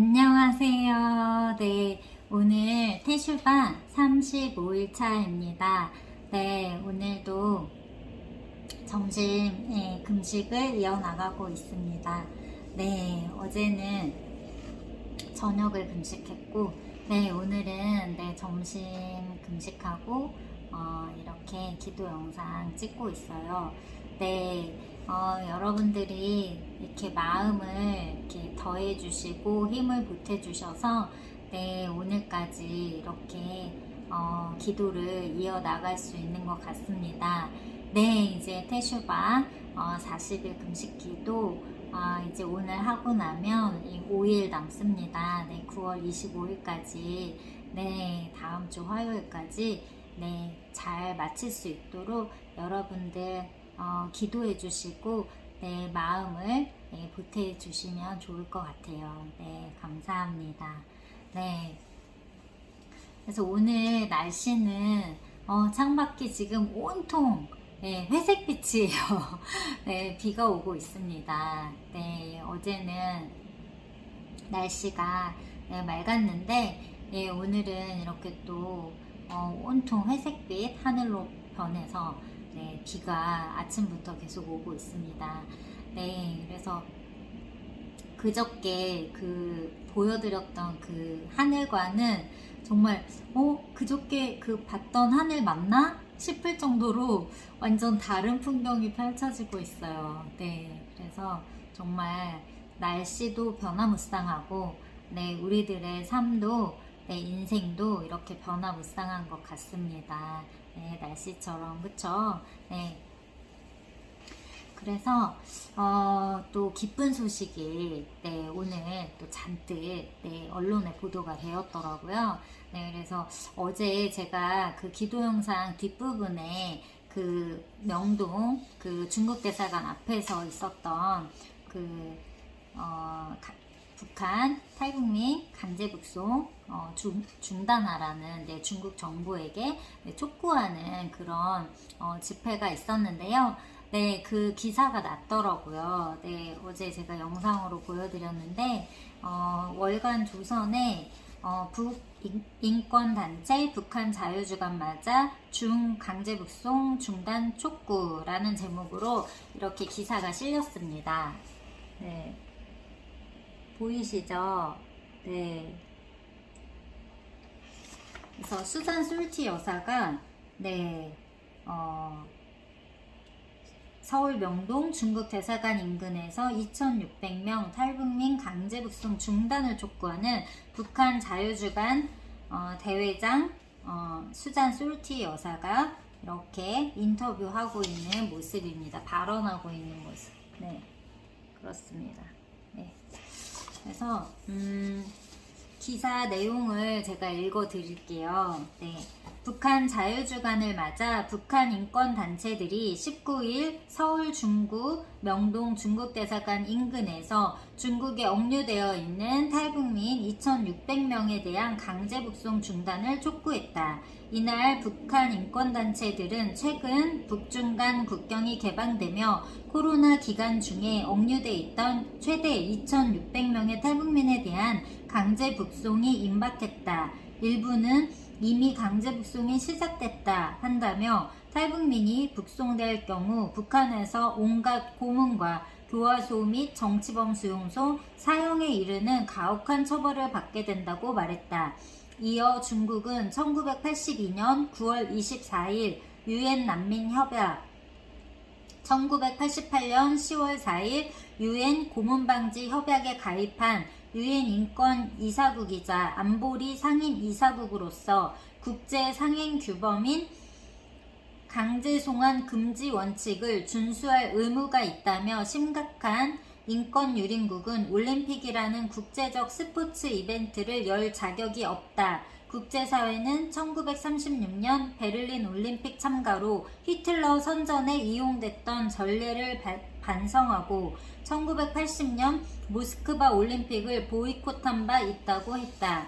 안녕하세요. 네, 오늘 태슈바 35일 차입니다. 네, 오늘도 점심 금식을 이어나가고 있습니다. 네, 어제는 저녁을 금식했고, 네, 오늘은 점심 금식하고 이렇게 기도 영상 찍고 있어요. 네, 여러분들이 이렇게 마음을 이렇게 더해주시고 힘을 보태주셔서 네, 오늘까지 이렇게 기도를 이어나갈 수 있는 것 같습니다. 네, 이제 태슈바 40일 금식 기도 이제 오늘 하고 나면 5일 남습니다. 네, 9월 25일까지 네, 다음 주 화요일까지 네, 잘 마칠 수 있도록 여러분들 기도해 주시고 네, 마음을 보태 주시면 좋을 것 같아요. 네, 감사합니다. 네, 그래서 오늘 날씨는 창밖이 지금 온통 회색빛이에요. 네, 비가 오고 있습니다. 네, 어제는 날씨가 맑았는데 오늘은 이렇게 또 온통 회색빛 하늘로 변해서 네, 비가 아침부터 계속 오고 있습니다. 네, 그래서 그저께 보여드렸던 그 하늘과는 정말 그저께 봤던 하늘 맞나 싶을 정도로 완전 다른 풍경이 펼쳐지고 있어요. 네, 그래서 정말 날씨도 변화무쌍하고 네, 우리들의 삶도 네, 인생도 이렇게 변화무쌍한 것 같습니다. 네, 날씨처럼 그쵸? 네. 그래서 또 기쁜 소식이 네, 오늘 또 잔뜩 네, 언론에 보도가 되었더라고요. 네, 그래서 어제 제가 그 기도 영상 뒷부분에 그 명동 그 중국 대사관 앞에서 있었던 북한 탈북민 강제북송 중단하라는 네, 중국 정부에게 네, 촉구하는 그런 집회가 있었는데요. 네, 그 기사가 났더라고요. 네, 어제 제가 영상으로 보여드렸는데 월간 조선에 인권단체 북한 자유주간 맞아 강제북송 중단 촉구라는 제목으로 이렇게 기사가 실렸습니다. 네, 보이시죠? 네. 그래서 수잔 솔티 여사가 네, 서울 명동 중국 대사관 인근에서 2,600명 탈북민 강제북송 중단을 촉구하는 북한 자유주간 대회장 수잔 솔티 여사가 이렇게 인터뷰하고 있는 모습입니다. 발언하고 있는 모습. 네, 그렇습니다. 네, 그래서 기사 내용을 제가 읽어 드릴게요. 네. 북한 자유주간을 맞아 북한 인권단체들이 19일 서울 중구 명동 중국대사관 인근에서 중국에 억류되어 있는 탈북민 2,600명에 대한 강제북송 중단을 촉구했다. 이날 북한 인권단체들은 최근 북중 간 국경이 개방되며 코로나 기간 중에 억류돼 있던 최대 2,600명의 탈북민에 대한 강제 북송이 임박했다. 일부는 이미 강제 북송이 시작됐다 한다며 탈북민이 북송될 경우 북한에서 온갖 고문과 교화소 및 정치범 수용소 사형에 이르는 가혹한 처벌을 받게 된다고 말했다. 이어 중국은 1982년 9월 24일 유엔 난민협약 1988년 10월 4일 유엔 고문방지 협약에 가입한 유엔 인권 이사국이자 안보리 상임 이사국으로서 국제 상행 규범인 강제송환 금지 원칙을 준수할 의무가 있다며 심각한 인권유린국은 올림픽이라는 국제적 스포츠 이벤트를 열 자격이 없다. 국제사회는 1936년 베를린 올림픽 참가로 히틀러 선전에 이용됐던 전례를 반성하고 1980년 모스크바 올림픽을 보이콧한 바 있다고 했다.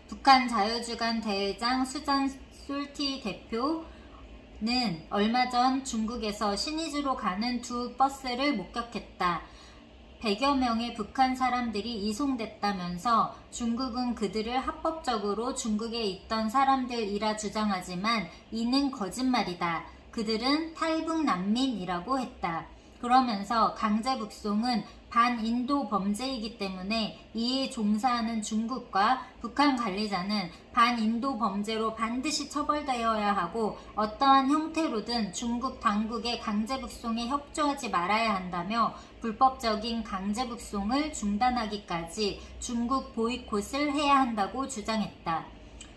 북한 자유주간 대회장 수잔 솔티 대표는 얼마 전 중국에서 신의주로 가는 두 버스를 목격했다. 100여 명의 북한 사람들이 이송됐다면서 중국은 그들을 합법적으로 중국에 있던 사람들이라 주장하지만 이는 거짓말이다. 그들은 탈북 난민이라고 했다. 그러면서 강제 북송은 반인도 범죄이기 때문에 이에 종사하는 중국과 북한 관리자는 반인도 범죄로 반드시 처벌되어야 하고 어떠한 형태로든 중국 당국의 강제 북송에 협조하지 말아야 한다며 불법적인 강제 북송을 중단하기까지 중국 보이콧을 해야 한다고 주장했다.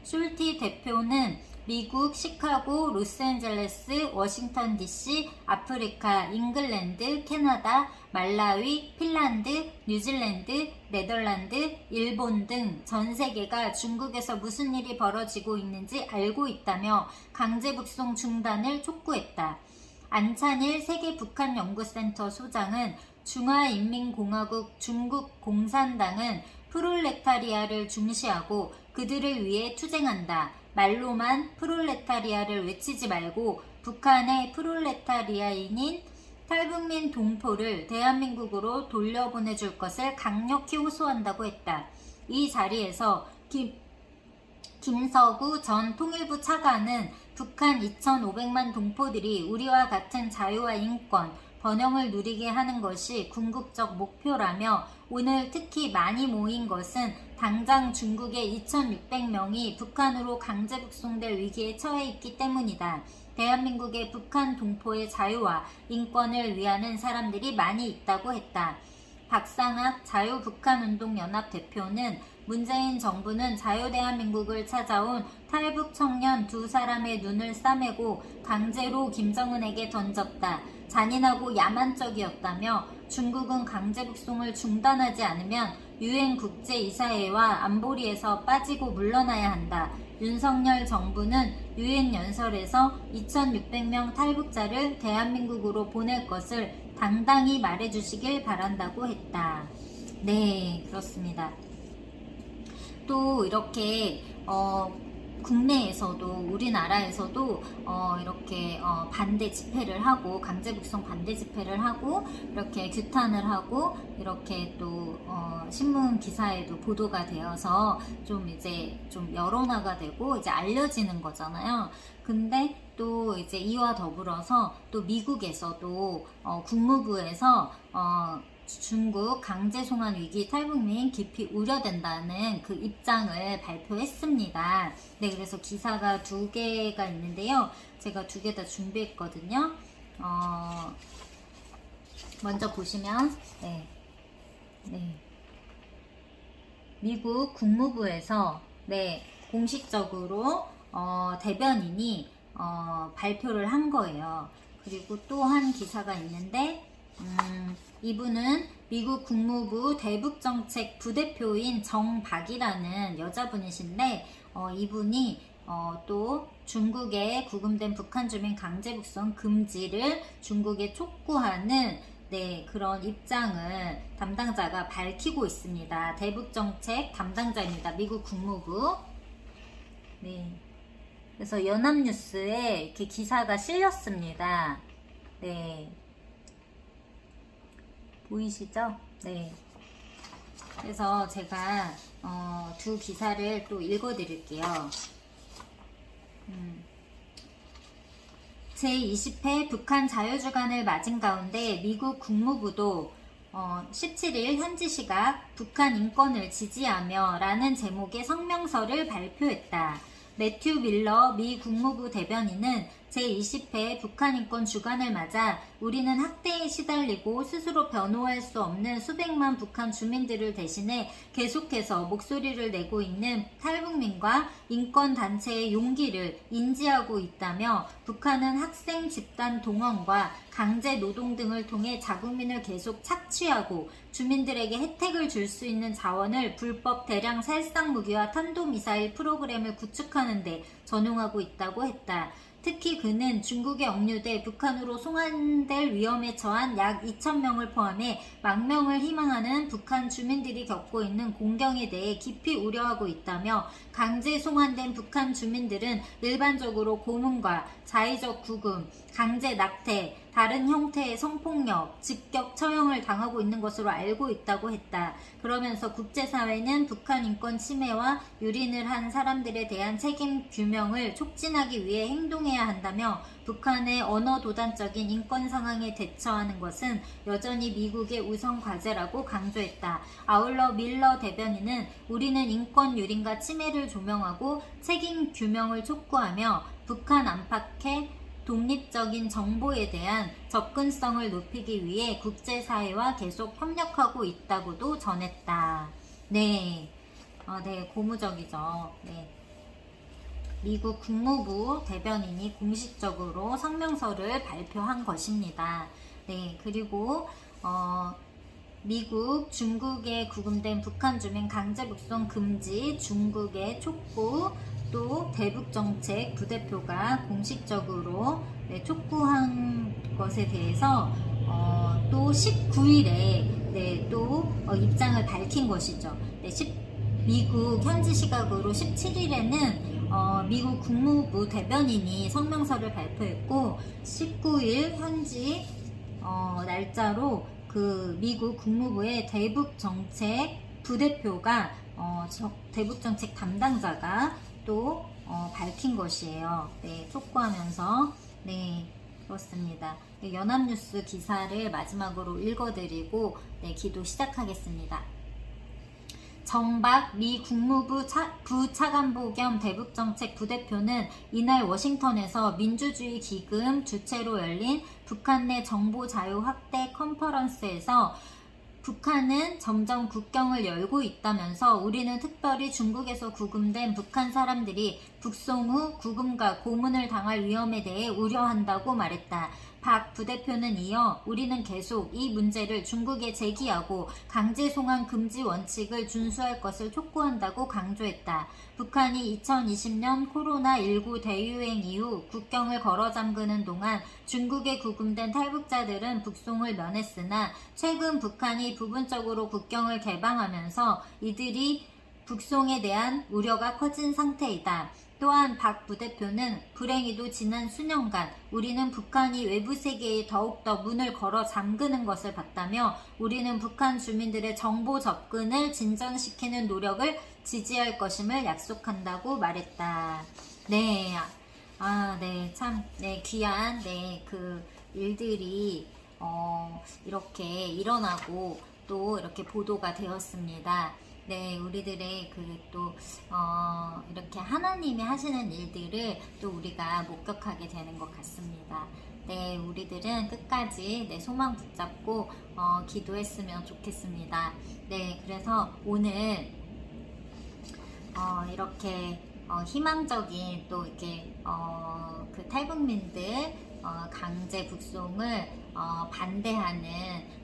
슐티 대표는 미국, 시카고, 로스앤젤레스, 워싱턴 DC, 아프리카, 잉글랜드, 캐나다, 말라위, 핀란드, 뉴질랜드, 네덜란드, 일본 등 전 세계가 중국에서 무슨 일이 벌어지고 있는지 알고 있다며 강제 북송 중단을 촉구했다. 안찬일 세계북한연구센터 소장은 중화인민공화국 중국공산당은 프롤레타리아를 중시하고 그들을 위해 투쟁한다. 말로만 프롤레타리아를 외치지 말고 북한의 프롤레타리아인인 탈북민 동포를 대한민국으로 돌려보내줄 것을 강력히 호소한다고 했다. 이 자리에서 김서구 전 통일부 차관은 북한 2,500만 동포들이 우리와 같은 자유와 인권, 번영을 누리게 하는 것이 궁극적 목표라며 오늘 특히 많이 모인 것은 당장 중국의 2,600명이 북한으로 강제 북송될 위기에 처해 있기 때문이다. 대한민국의 북한 동포의 자유와 인권을 위하는 사람들이 많이 있다고 했다. 박상학 자유북한운동연합 대표는 문재인 정부는 자유대한민국을 찾아온 탈북 청년 2사람의 눈을 싸매고 강제로 김정은에게 던졌다. 잔인하고 야만적이었다며 중국은 강제 북송을 중단하지 않으면 유엔 국제이사회와 안보리에서 빠지고 물러나야 한다. 윤석열 정부는 유엔 연설에서 2,600명 탈북자를 대한민국으로 보낼 것을 당당히 말해주시길 바란다고 했다. 네, 그렇습니다. 또 이렇게 국내에서도 우리나라에서도 이렇게 반대 집회를 하고 강제 북송 반대 집회를 하고 이렇게 규탄을 하고 이렇게 또 신문 기사에도 보도가 되어서 좀 이제 좀 여론화가 되고 이제 알려지는 거잖아요. 근데 또 이제 이와 더불어서 또 미국에서도 국무부에서 중국 강제 송환 위기 탈북민 깊이 우려된다는 그 입장을 발표했습니다. 네, 그래서 기사가 2개가 있는데요. 제가 2개 다 준비했거든요. 먼저 보시면, 네. 미국 국무부에서, 네, 공식적으로, 대변인이, 발표를 한 거예요. 그리고 또 한 기사가 있는데, 이분은 미국 국무부 대북정책 부대표인 정박이라는 여자분이신데 이분이 또 중국에 구금된 북한 주민 강제 북송 금지를 중국에 촉구하는 네, 그런 입장을 담당자가 밝히고 있습니다. 대북정책 담당자입니다. 미국 국무부. 네. 그래서 연합뉴스에 이렇게 기사가 실렸습니다. 네. 보이시죠? 네. 그래서 제가 2 기사를 또 읽어드릴게요. 제20회 북한 자유주간을 맞은 가운데 미국 국무부도 17일 현지 시각 북한 인권을 지지하며 라는 제목의 성명서를 발표했다. 매튜 밀러 미 국무부 대변인은 제20회 북한 인권 주간을 맞아 우리는 학대에 시달리고 스스로 변호할 수 없는 수백만 북한 주민들을 대신해 계속해서 목소리를 내고 있는 탈북민과 인권단체의 용기를 인지하고 있다며 북한은 학생 집단 동원과 강제 노동 등을 통해 자국민을 계속 착취하고 주민들에게 혜택을 줄 수 있는 자원을 불법 대량 살상 무기와 탄도미사일 프로그램을 구축하는 데 전용하고 있다고 했다. 특히 그는 중국에 억류돼 북한으로 송환될 위험에 처한 약 2,000명을 포함해 망명을 희망하는 북한 주민들이 겪고 있는 공경에 대해 깊이 우려하고 있다며 강제 송환된 북한 주민들은 일반적으로 고문과 자의적 구금, 강제 낙태, 다른 형태의 성폭력, 직격 처형을 당하고 있는 것으로 알고 있다고 했다. 그러면서 국제사회는 북한 인권 침해와 유린을 한 사람들에 대한 책임 규명을 촉진하기 위해 행동해야 한다며 북한의 언어 도단적인 인권 상황에 대처하는 것은 여전히 미국의 우선 과제라고 강조했다. 아울러 밀러 대변인은 우리는 인권 유린과 침해를 조명하고 책임 규명을 촉구하며 북한 안팎의 독립적인 정보에 대한 접근성을 높이기 위해 국제사회와 계속 협력하고 있다고도 전했다. 네, 네, 고무적이죠. 네. 미국 국무부 대변인이 공식적으로 성명서를 발표한 것입니다. 네, 그리고 미국, 중국에 구금된 북한 주민 강제 북송 금지, 중국의 촉구, 또 대북정책 부대표가 공식적으로 촉구한 것에 대해서 또 19일에 또 입장을 밝힌 것이죠. 미국 현지 시각으로 17일에는 미국 국무부 대변인이 성명서를 발표했고 19일 현지 날짜로 그 미국 국무부의 대북정책 부대표가 대북정책 담당자가 또 밝힌 것이에요. 네, 촉구하면서 네, 그렇습니다. 네, 연합뉴스 기사를 마지막으로 읽어드리고 네, 기도 시작하겠습니다. 정박 미 국무부 부차관보 겸 대북정책 부대표는 이날 워싱턴에서 민주주의 기금 주최로 열린 북한 내 정보 자유 확대 컨퍼런스에서 북한은 점점 국경을 열고 있다면서 우리는 특별히 중국에서 구금된 북한 사람들이 북송 후 구금과 고문을 당할 위험에 대해 우려한다고 말했다. 박 부대표는 이어 우리는 계속 이 문제를 중국에 제기하고 강제 송환 금지 원칙을 준수할 것을 촉구한다고 강조했다. 북한이 2020년 코로나19 대유행 이후 국경을 걸어 잠그는 동안 중국에 구금된 탈북자들은 북송을 면했으나 최근 북한이 부분적으로 국경을 개방하면서 이들이 북송에 대한 우려가 커진 상태이다. 또한 박 부대표는 불행히도 지난 수년간 우리는 북한이 외부 세계에 더욱더 문을 걸어 잠그는 것을 봤다며 우리는 북한 주민들의 정보 접근을 진전시키는 노력을 지지할 것임을 약속한다고 말했다. 네, 네, 참, 네, 귀한, 네, 그 일들이, 이렇게 일어나고 또 이렇게 보도가 되었습니다. 네, 우리들의 이렇게 하나님이 하시는 일들을 또 우리가 목격하게 되는 것 같습니다. 네, 우리들은 끝까지 소망 붙잡고 기도했으면 좋겠습니다. 네, 그래서 오늘 이렇게 희망적인 또 이렇게 그 탈북민들 강제 북송을 반대하는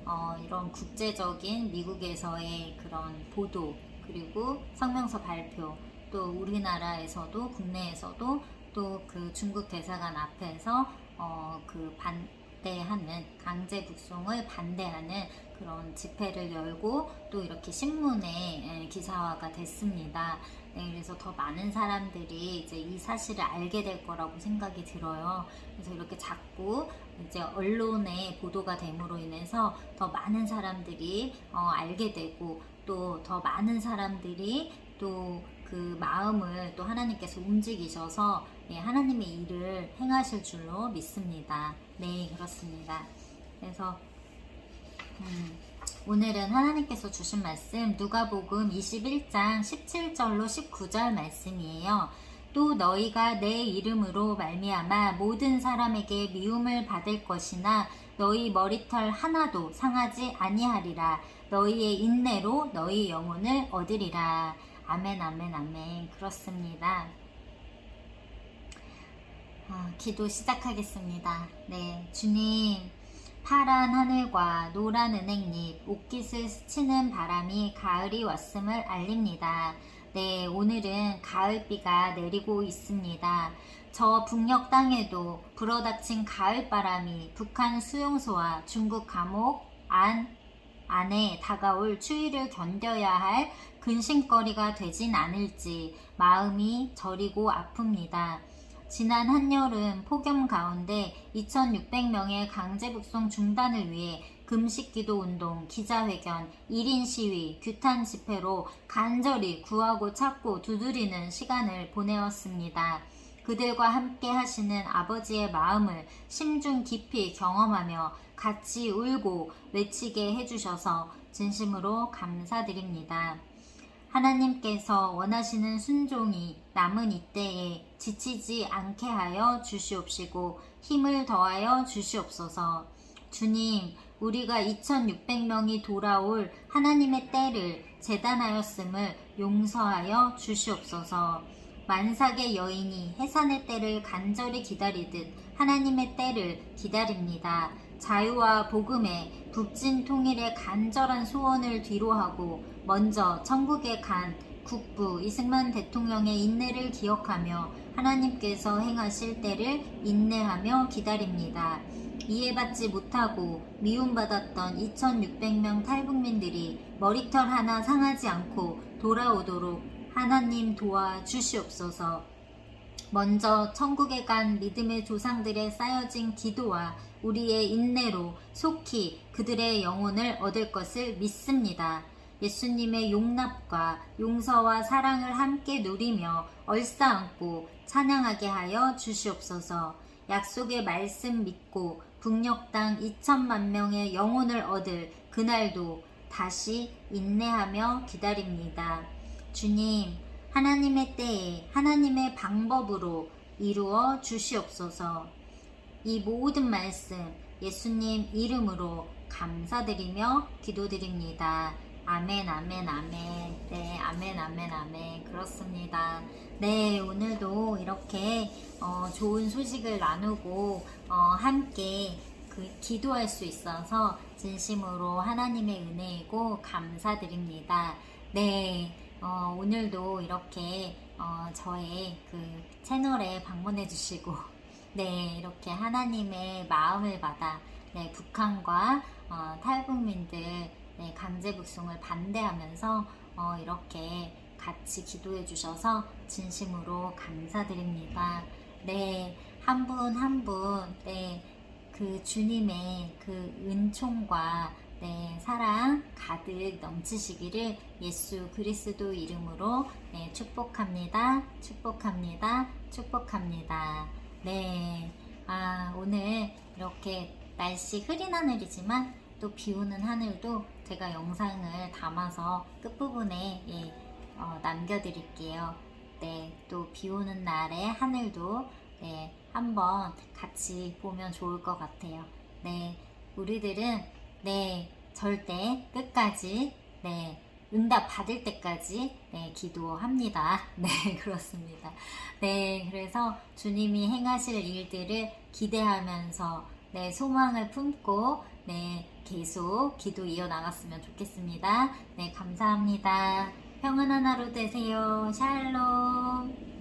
이런 국제적인 미국에서의 그런 보도 그리고 성명서 발표 또 우리나라에서도 국내에서도 또 그 중국 대사관 앞에서 그 반대하는 강제 북송을 반대하는 그런 집회를 열고 또 이렇게 신문에 기사화가 됐습니다. 네, 그래서 더 많은 사람들이 이제 이 사실을 알게 될 거라고 생각이 들어요. 그래서 이렇게 자꾸 이제 언론에 보도가 됨으로 인해서 더 많은 사람들이 알게 되고 또 더 많은 사람들이 또 그 마음을 또 하나님께서 움직이셔서 하나님의 일을 행하실 줄로 믿습니다. 네, 그렇습니다. 그래서 오늘은 하나님께서 주신 말씀 누가복음 21장 17절로 19절 말씀이에요. 또 너희가 내 이름으로 말미암아 모든 사람에게 미움을 받을 것이나 너희 머리털 하나도 상하지 아니하리라. 너희의 인내로 너희 영혼을 얻으리라. 아멘, 아멘, 아멘. 그렇습니다. 기도 시작하겠습니다. 네, 주님, 파란 하늘과 노란 은행잎, 옷깃을 스치는 바람이 가을이 왔음을 알립니다. 네, 오늘은 가을비가 내리고 있습니다. 저 북녘 땅에도 불어닥친 가을바람이 북한 수용소와 중국 감옥 안에 다가올 추위를 견뎌야 할 근심거리가 되진 않을지 마음이 저리고 아픕니다. 지난 한여름 폭염 가운데 2,600명의 강제 북송 중단을 위해 금식기도 운동, 기자회견, 1인 시위, 규탄 집회로 간절히 구하고 찾고 두드리는 시간을 보내었습니다. 그들과 함께 하시는 아버지의 마음을 심중 깊이 경험하며 같이 울고 외치게 해주셔서 진심으로 감사드립니다. 하나님께서 원하시는 순종이 남은 이때에 지치지 않게 하여 주시옵시고 힘을 더하여 주시옵소서. 주님, 우리가 2,600명이 돌아올 하나님의 때를 재단하였음을 용서하여 주시옵소서. 만삭의 여인이 해산의 때를 간절히 기다리듯 하나님의 때를 기다립니다. 자유와 복음의 북진 통일의 간절한 소원을 뒤로하고 먼저 천국에 간 국부 이승만 대통령의 인내를 기억하며 하나님께서 행하실 때를 인내하며 기다립니다. 이해받지 못하고 미움받았던 2,600명 탈북민들이 머리털 하나 상하지 않고 돌아오도록 하나님 도와 주시옵소서. 먼저 천국에 간 믿음의 조상들의 쌓여진 기도와 우리의 인내로 속히 그들의 영혼을 얻을 것을 믿습니다. 예수님의 용납과 용서와 사랑을 함께 누리며 얼싸안고 찬양하게 하여 주시옵소서. 약속의 말씀 믿고 북녘 땅 2천만 명의 영혼을 얻을 그날도 다시 인내하며 기다립니다. 주님, 하나님의 때에 하나님의 방법으로 이루어 주시옵소서. 이 모든 말씀 예수님 이름으로 감사드리며 기도드립니다. 아멘, 아멘, 아멘. 네, 아멘, 아멘, 아멘. 그렇습니다. 네, 오늘도 이렇게 좋은 소식을 나누고 함께 기도할 수 있어서 진심으로 하나님의 은혜이고 감사드립니다. 네, 오늘도 이렇게 저의 채널에 방문해 주시고 네, 이렇게 하나님의 마음을 받아 네, 북한과 탈북민들 네, 강제 북송을 반대하면서 이렇게 같이 기도해 주셔서 진심으로 감사드립니다. 네, 한 분 한 분 네, 그 주님의 그 은총과 네, 사랑 가득 넘치시기를 예수 그리스도 이름으로 네, 축복합니다. 축복합니다. 축복합니다. 네, 오늘 이렇게 날씨 흐린 하늘이지만 또 비 오는 하늘도 제가 영상을 담아서 끝부분에 남겨드릴게요. 네, 또 비 오는 날의 하늘도 네, 한번 같이 보면 좋을 것 같아요. 네, 우리들은 네, 절대 끝까지 네, 응답 받을 때까지 네, 기도합니다. 네, 그렇습니다. 네, 그래서 주님이 행하실 일들을 기대하면서 네, 소망을 품고 네, 계속 기도 이어나갔으면 좋겠습니다. 네, 감사합니다. 평안한 하루 되세요. 샬롬.